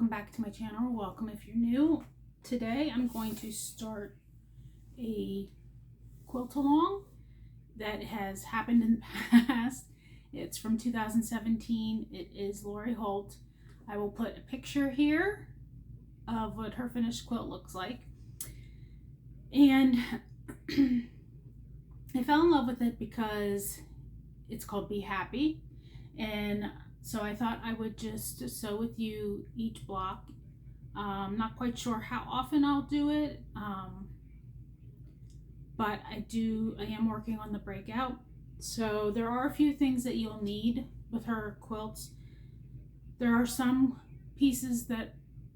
welcome back to my channel. Welcome if you're new. Today I'm going to start a quilt along that has happened in the past. It's from 2017. It is Lori Holt. I will put a picture here of what her finished quilt looks like. And I fell in love with it because it's called Be Happy, and so I thought I would just sew with you each block. Not quite sure how often I'll do it, but I am working on the breakout. So there are a few things that you'll need with her quilts. There are some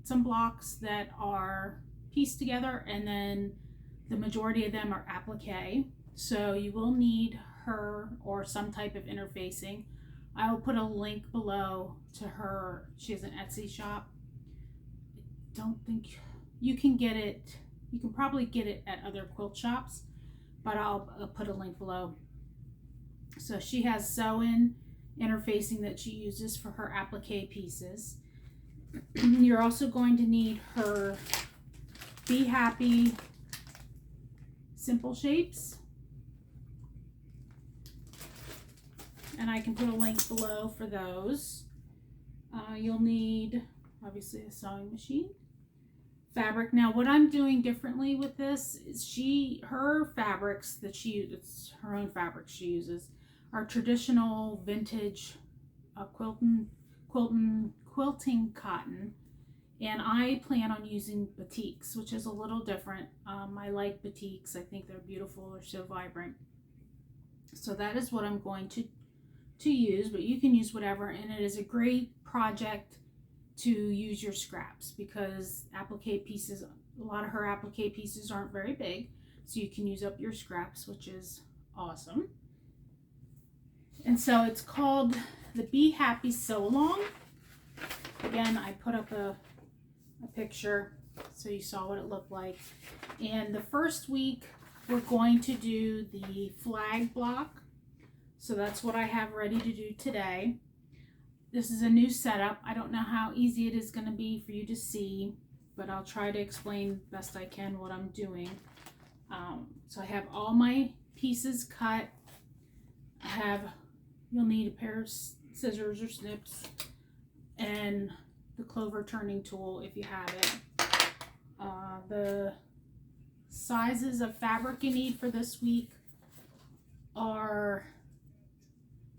blocks that are pieced together, and then the majority of them are applique. So you will need her or some type of interfacing. I will put a link below to her. She has an Etsy shop. I don't think you can get it. You can probably get it at other quilt shops, but I'll put a link below. So she has sew-in interfacing that she uses for her applique pieces. You're also going to need her Be Happy simple shapes. And I can put a link below for those. You'll need, obviously, a sewing machine. Fabric. Now, what I'm doing differently with this is her fabrics that she uses, it's her own fabrics she uses, are traditional vintage quilting cotton. And I plan on using Batiks, which is a little different. I like Batiks. I think they're beautiful. They're so vibrant. So that is what I'm going to use, but you can use whatever, and it is a great project to use your scraps because applique pieces, a lot of her applique pieces aren't very big, so you can use up your scraps, which is awesome. And so it's called the Be Happy Sew Along. Again, I put up a picture so you saw what it looked like. And the first week we're going to do the flag block. So that's what I have ready to do today. This is a new setup. I don't know how easy it is going to be for you to see, but I'll try to explain best I can what I'm doing. So I have all my pieces cut. You'll need a pair of scissors or snips and the clover turning tool if you have it. The sizes of fabric you need for this week are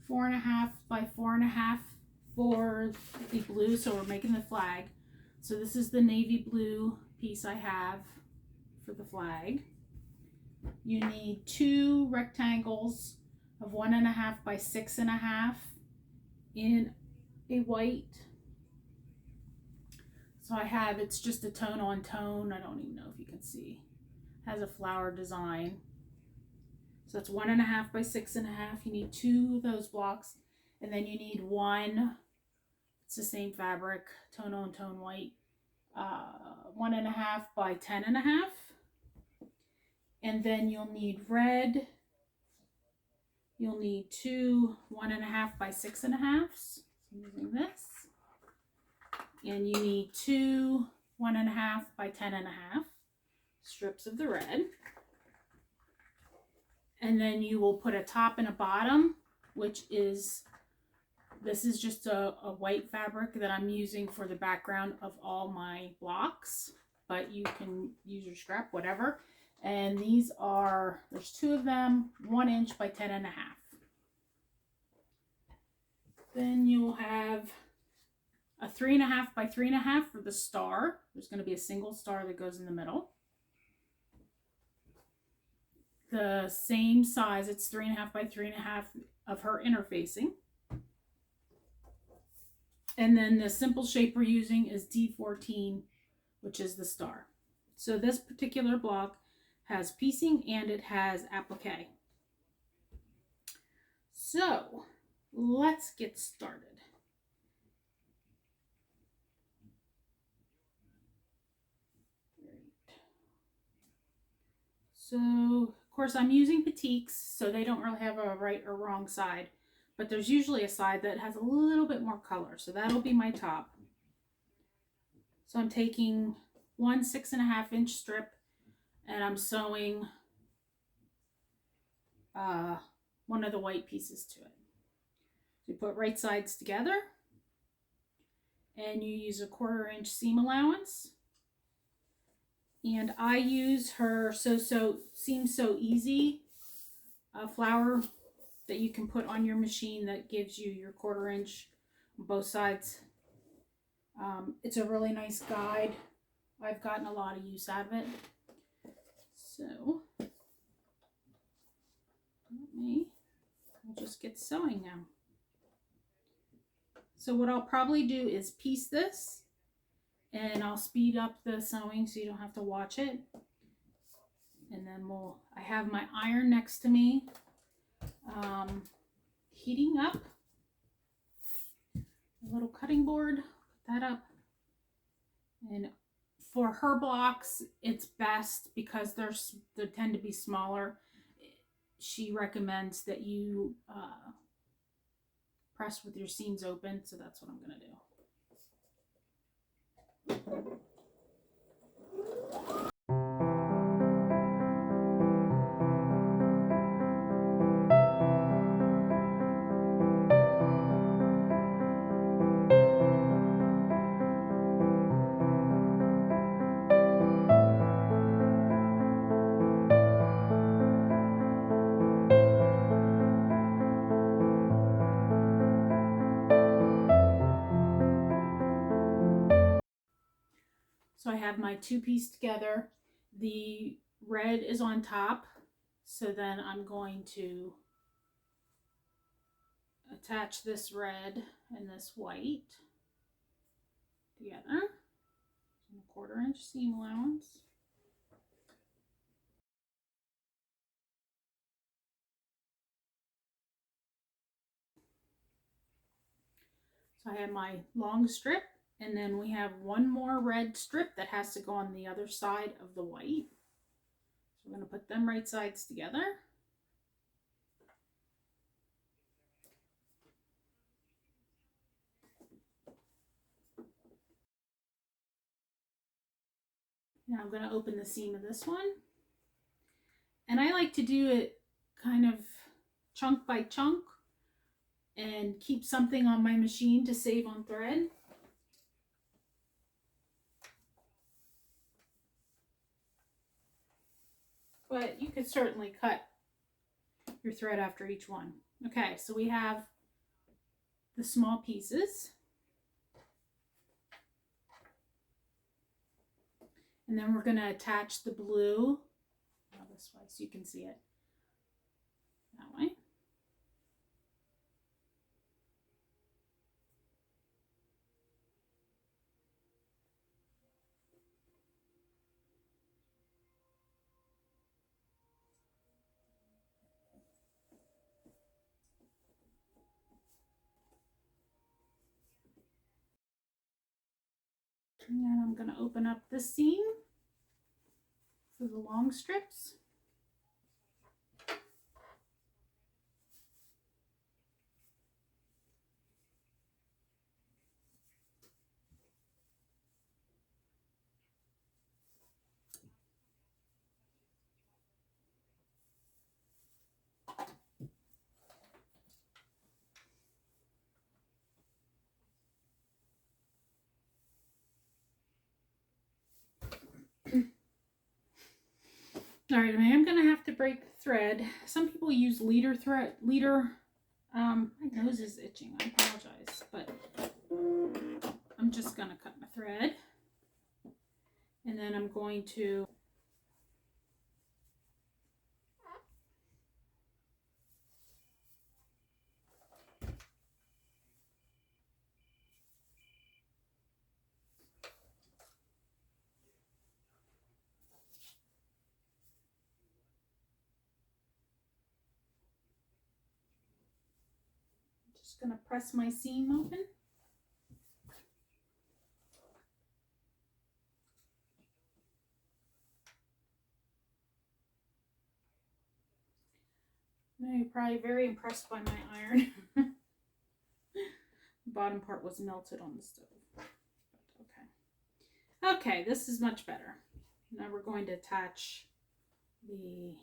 4.5 by 4.5 for the blue, so we're making the flag. So this is the navy blue piece I have for the flag. You need 2 rectangles of 1.5 by 6.5 in a white. So it's just a tone on tone. I don't even know if you can see. It has a flower design. So that's 1.5 by 6.5. You need 2 of those blocks, and then you need 1. It's the same fabric, tone on tone white. 1.5 by 10.5, and then you'll need red. You'll need 2 1.5 by 6.5. So I'm using this, and you need 2 1.5 by 10.5 strips of the red. And then you will put a top and a bottom, this is just a white fabric that I'm using for the background of all my blocks, but you can use your scrap, whatever. And there's 2 of them, 1 inch by 10.5. Then you'll have a 3.5 by 3.5 for the star. There's going to be a single star that goes in the middle. The same size, it's 3.5 by 3.5 of her interfacing. And then the simple shape we're using is D14, which is the star. So this particular block has piecing and it has applique. So let's get started. So, of course, I'm using Batiks, so they don't really have a right or wrong side. But there's usually a side that has a little bit more color, so that'll be my top. So I'm taking one 6.5-inch strip and I'm sewing one of the white pieces to it. You put right sides together and you use a 1/4-inch seam allowance. And I use her Seems So Easy flower that you can put on your machine that gives you your 1/4-inch on both sides. It's a really nice guide. I've gotten a lot of use out of it. So I'll just get sewing now. So what I'll probably do is piece this, and I'll speed up the sewing so you don't have to watch it. And then I have my iron next to me, heating up. A little cutting board, put that up. And for her blocks, it's best because they tend to be smaller. She recommends that you press with your seams open, so that's what I'm going to do. So I have my 2-piece together. The red is on top. So then I'm going to attach this red and this white together. 1/4-inch seam allowance. So I have my long strip, and then we have one more red strip that has to go on the other side of the white. So we're going to put them right sides together. Now I'm going to open the seam of this one. And I like to do it kind of chunk by chunk and keep something on my machine to save on thread. But you could certainly cut your thread after each one. Okay, so we have the small pieces. And then we're going to attach the blue this way so you can see it that way. And then I'm going to open up this seam for the long strips. All right, I am going to have to break the thread. Some people use leader thread. My nose is itching. I apologize, but I'm just going to cut my thread, and then I'm going to press my seam open. Now you're probably very impressed by my iron. The bottom part was melted on the stove. Okay. Okay, this is much better. Now we're going to attach the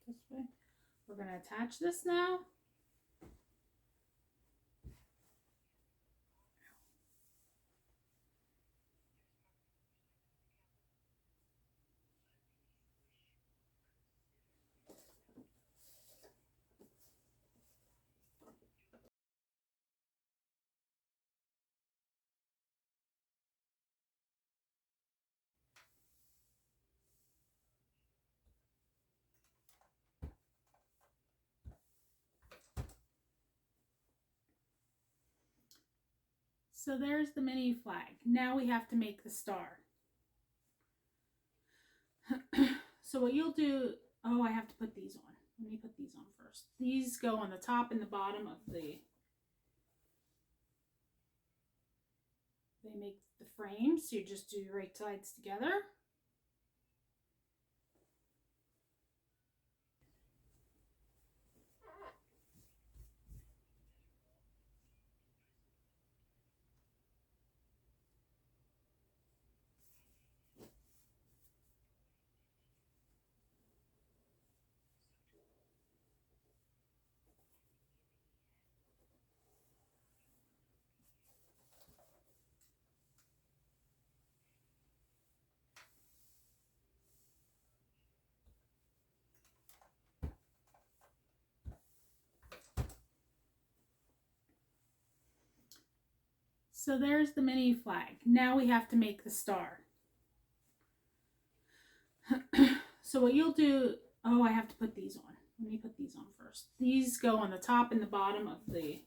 this way. We're going to attach this now. So there's the mini flag. Now we have to make the star. So what you'll do, oh, I have to put these on. Let me put these on first. These go on the top and the bottom of the, they make the frame. So you just do your right sides together. So there's the mini flag. Now we have to make the star. So what you'll do, oh, I have to put these on. Let me put these on first. These go on the top and the bottom of the,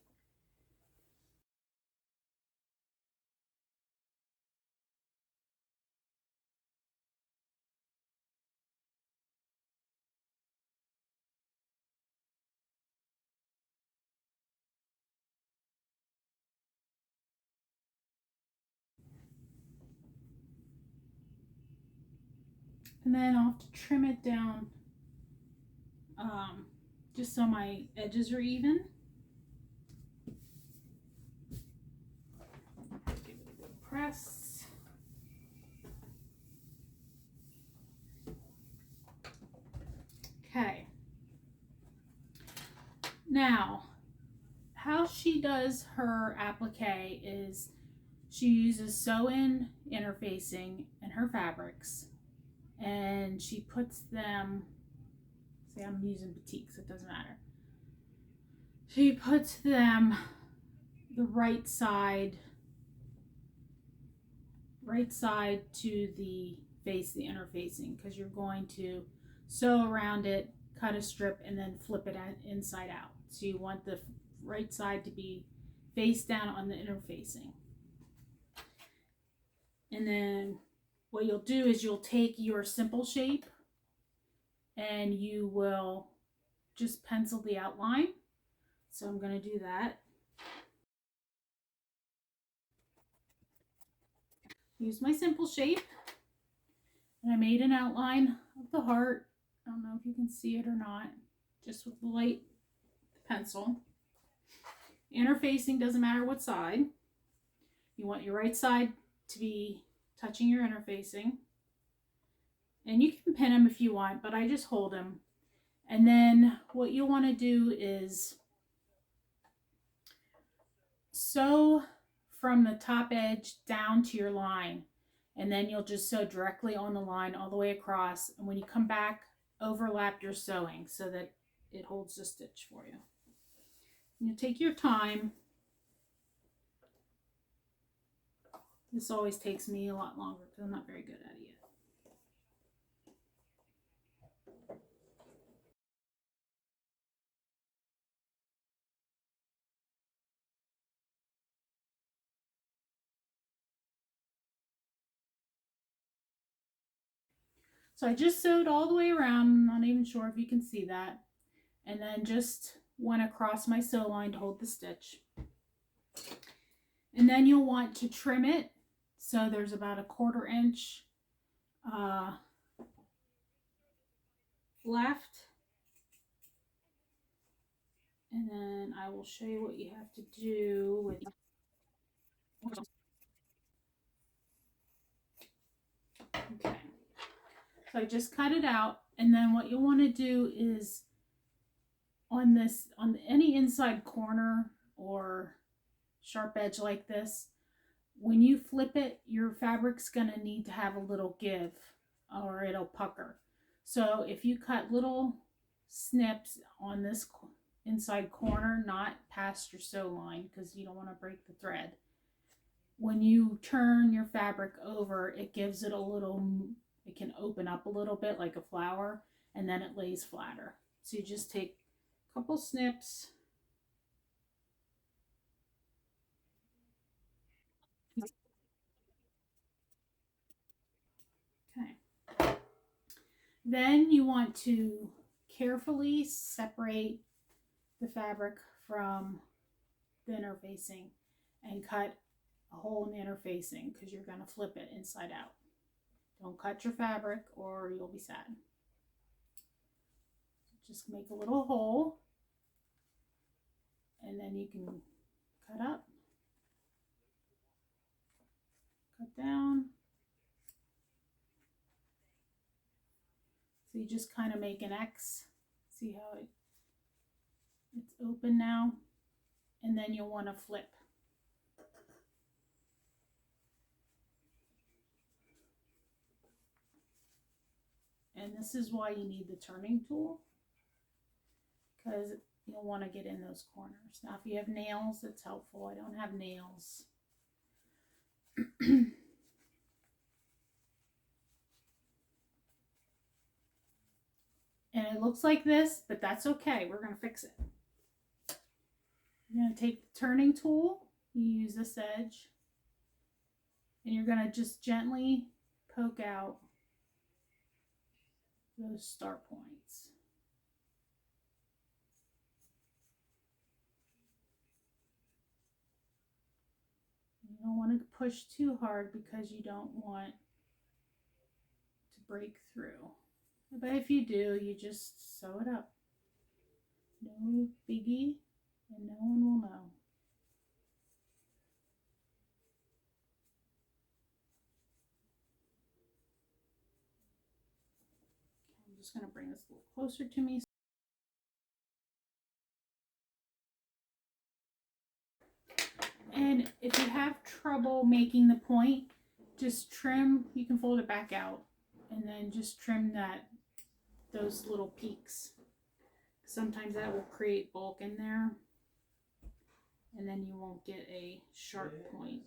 and then I'll have to trim it down just so my edges are even. Give it a good press. Okay. Now, how she does her applique is she uses sew-in interfacing in her fabrics, and she puts them, say I'm using Batiks, it doesn't matter. She puts them the right side to the face, the interfacing, because you're going to sew around it, cut a strip, and then flip it inside out. So you want the right side to be face down on the interfacing. And then what you'll do is you'll take your simple shape and you will just pencil the outline. So I'm going to do that. Use my simple shape, and I made an outline of the heart. I don't know if you can see it or not, just with the light pencil. Interfacing doesn't matter what side. You want your right side to be touching your interfacing. And you can pin them if you want, but I just hold them. And then what you want to do is sew from the top edge down to your line. And then you'll just sew directly on the line all the way across. And when you come back, overlap your sewing so that it holds the stitch for you. You take your time. This always takes me a lot longer because I'm not very good at it yet. So I just sewed all the way around. I'm not even sure if you can see that. And then just went across my sew line to hold the stitch. And then you'll want to trim it. So there's about a 1/4 inch left. And then I will show you what you have to do with Okay, so I just cut it out, and then what you'll want to do is on this, on any inside corner or sharp edge like this, when you flip it, your fabric's gonna need to have a little give or it'll pucker. So if you cut little snips on this inside corner, not past your sew line because you don't want to break the thread, when you turn your fabric over, it gives it a little, it can open up a little bit like a flower, and then it lays flatter. So you just take a couple snips. Okay. Then you want to carefully separate the fabric from the interfacing and cut a hole in the interfacing because you're going to flip it inside out. Don't cut your fabric or you'll be sad. Just make a little hole and then you can cut up, cut down. So you just kind of make an X. See how it's open now? And then you'll want to flip. And this is why you need the turning tool, because you'll want to get in those corners. Now if you have nails, it's helpful. I don't have nails. And it looks like this, but that's okay. We're going to fix it. You're going to take the turning tool, you use this edge, and you're going to just gently poke out those start points. You don't want to push too hard because you don't want to break through. But if you do, you just sew it up. No biggie, and no one will know. I'm just going to bring this a little closer to me. And if you have trouble making the point, just trim, you can fold it back out and then just trim those little peaks. Sometimes that will create bulk in there and then you won't get a sharp point.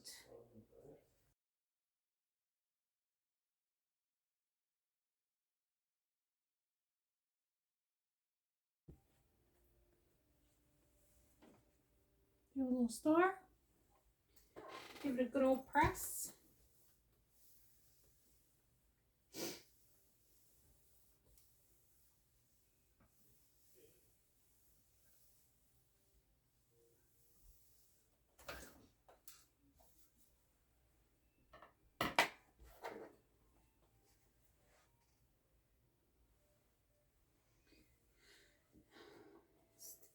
Give it a little star. Give it a good old press.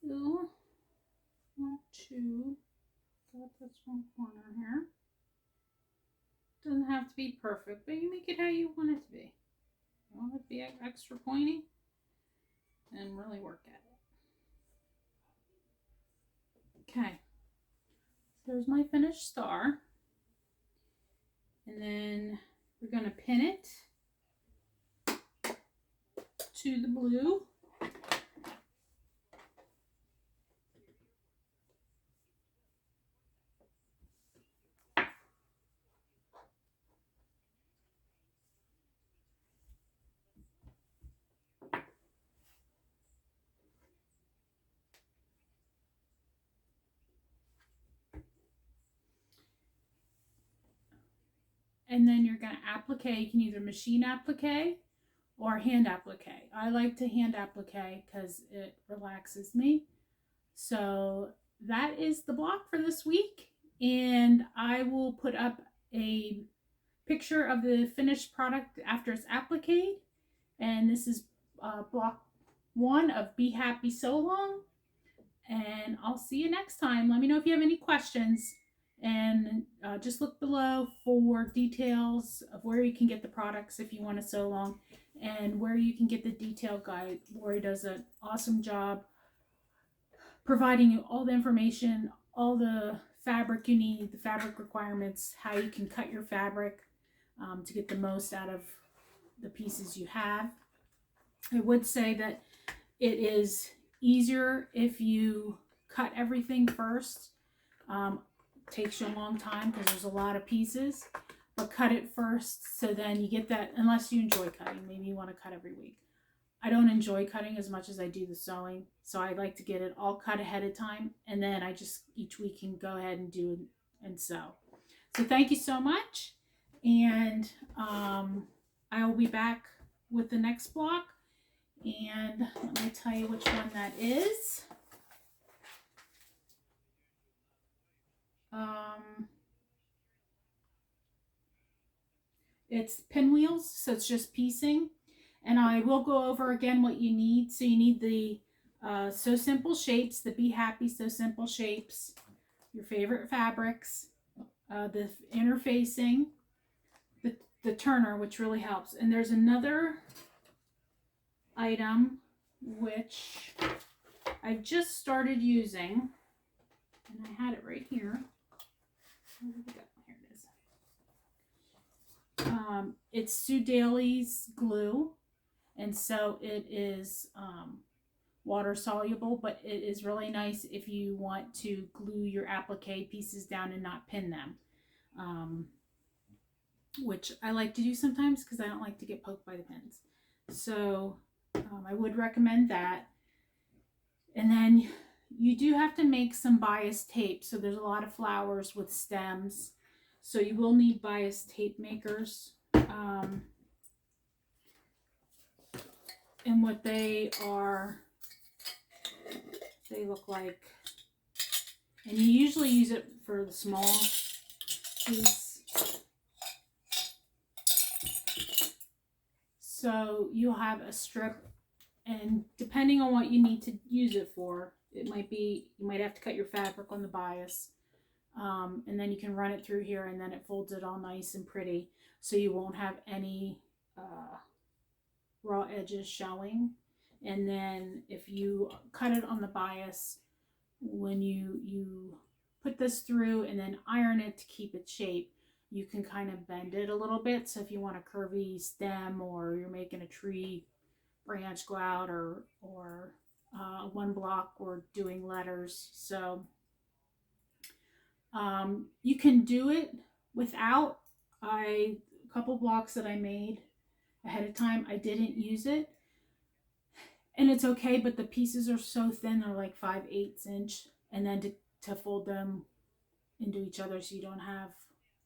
Still want to got this one corner here. Doesn't have to be perfect, but you make it how you want it to be. You want it to be extra pointy and really work at it. Okay, so there's my finished star. And then we're going to pin it to the blue. And then you're going to applique. You can either machine applique or hand applique. I like to hand applique because it relaxes me. So that is the block for this week. And I will put up a picture of the finished product after it's appliqued. And this is block 1 of Be Happy So Long. And I'll see you next time. Let me know if you have any questions. And just look below for details of where you can get the products if you want to sew along, and where you can get the detail guide. Lori does an awesome job providing you all the information, all the fabric you need, the fabric requirements, how you can cut your fabric to get the most out of the pieces you have. I would say that it is easier if you cut everything first. Takes you a long time because there's a lot of pieces, but cut it first, so then you get that, unless you enjoy cutting. Maybe you want to cut every week. I don't enjoy cutting as much as I do the sewing, so I like to get it all cut ahead of time, and then I just each week can go ahead and do it and sew. So thank you so much, and I will be back with the next block, and let me tell you which one that is. It's pinwheels, so it's just piecing. And I will go over again what you need. So you need the Sew Simple shapes, the Be Happy Sew Simple shapes, your favorite fabrics, the interfacing, the turner, which really helps. And there's another item which I've just started using, and I had it right here. Where did it go? Here it is. It's Sue Daly's glue, and so it is water soluble, but it is really nice if you want to glue your applique pieces down and not pin them, which I like to do sometimes because I don't like to get poked by the pins. So I would recommend that. And then you do have to make some bias tape. So there's a lot of flowers with stems, so you will need bias tape makers. And what they are, they look like, and you usually use it for the small piece. So you'll have a strip, and depending on what you need to use it for, it might be, you might have to cut your fabric on the bias, and then you can run it through here, and then it folds it all nice and pretty, so you won't have any raw edges showing. And then if you cut it on the bias, when you put this through and then iron it to keep its shape, you can kind of bend it a little bit. So if you want a curvy stem, or you're making a tree branch go out, or one block, or doing letters, so you can do it without. A couple blocks that I made ahead of time, I didn't use it, and it's okay, but the pieces are so thin, they're like 5/8 inch, and then to fold them into each other so you don't have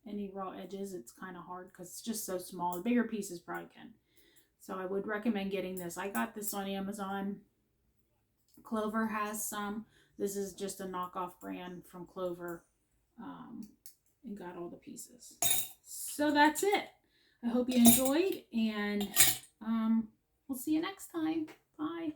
any raw edges, it's kind of hard because it's just so small. The bigger pieces probably can. So I would recommend getting this. I got this on Amazon. Clover has some. This is just a knockoff brand from Clover, and got all the pieces. So that's it. I hope you enjoyed, and we'll see you next time. Bye.